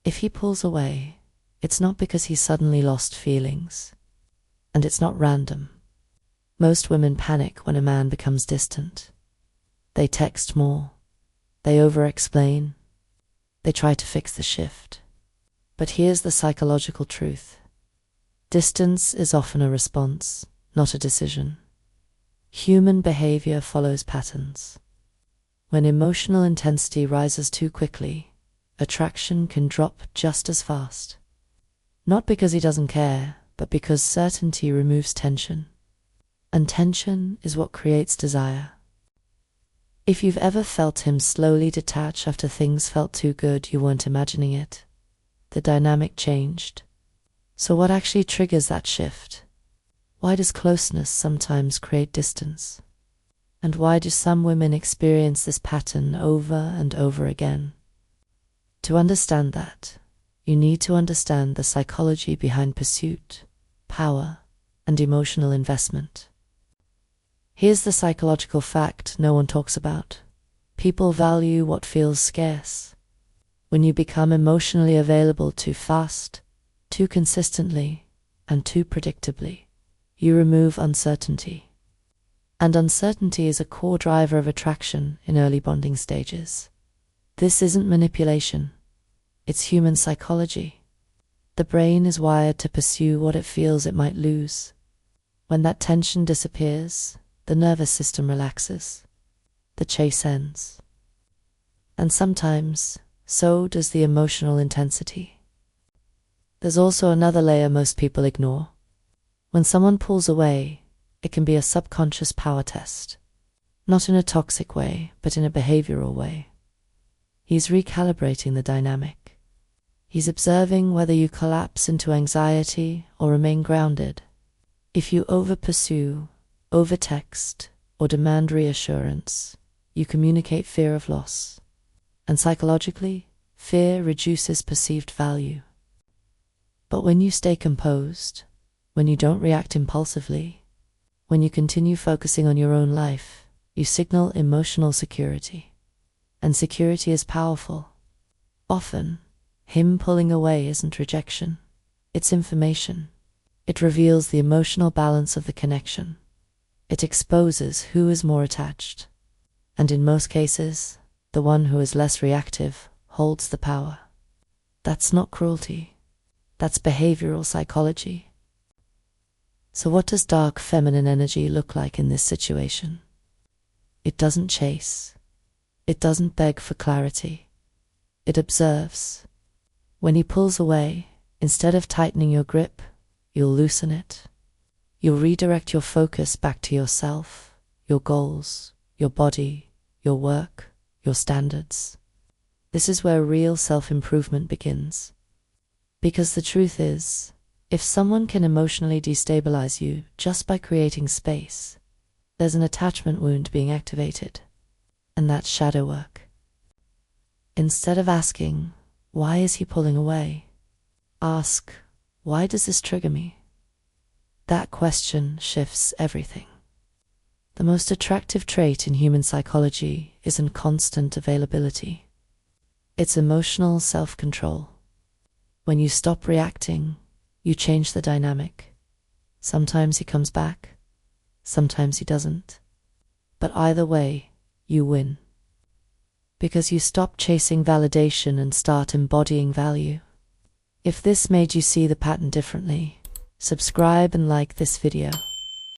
If he pulls away, it's not because he suddenly lost feelings, and it's not random. Most women panic when a man becomes distant. They text more, they over-explain, they try to fix the shift. But here's the psychological truth. Distance is often a response, not a decision. Human behavior follows patterns. When emotional intensity rises too quickly, attraction can drop just as fast. Not because he doesn't care, but because certainty removes tension. And tension is what creates desire. If you've ever felt him slowly detach after things felt too good, you weren't imagining it. The dynamic changed. So what actually triggers that shift? Why does closeness sometimes create distance? And why do some women experience this pattern over and over again? To understand that, you need to understand the psychology behind pursuit, power, and emotional investment. Here's the psychological fact no one talks about. People value what feels scarce. When you become emotionally available too fast, too consistently, and too predictably, you remove uncertainty. And uncertainty is a core driver of attraction in early bonding stages. This isn't manipulation. It's human psychology. The brain is wired to pursue what it feels it might lose. When that tension disappears, the nervous system relaxes. The chase ends. And sometimes, so does the emotional intensity. There's also another layer most people ignore. When someone pulls away, it can be a subconscious power test. Not in a toxic way, but in a behavioral way. He's recalibrating the dynamic. He's observing whether you collapse into anxiety or remain grounded. If you over-pursue, over-text, or demand reassurance, you communicate fear of loss. And psychologically, fear reduces perceived value. But when you stay composed, when you don't react impulsively, when you continue focusing on your own life, you signal emotional security. And security is powerful. Often, him pulling away isn't rejection. It's information. It reveals the emotional balance of the connection. It exposes who is more attached. And in most cases, the one who is less reactive holds the power. That's not cruelty. That's behavioral psychology. So what does dark feminine energy look like in this situation? It doesn't chase. It doesn't beg for clarity. It observes. When he pulls away, instead of tightening your grip, you'll loosen it. You'll redirect your focus back to yourself, your goals, your body, your work, your standards. This is where real self-improvement begins. Because the truth is, if someone can emotionally destabilize you just by creating space, there's an attachment wound being activated. And that's shadow work. Instead of asking, why is he pulling away? Ask, why does this trigger me? That question shifts everything. The most attractive trait in human psychology isn't constant availability. It's emotional self-control. When you stop reacting, you change the dynamic. Sometimes he comes back, sometimes he doesn't. But either way, you win. Because you stop chasing validation and start embodying value. If this made you see the pattern differently, subscribe and like this video.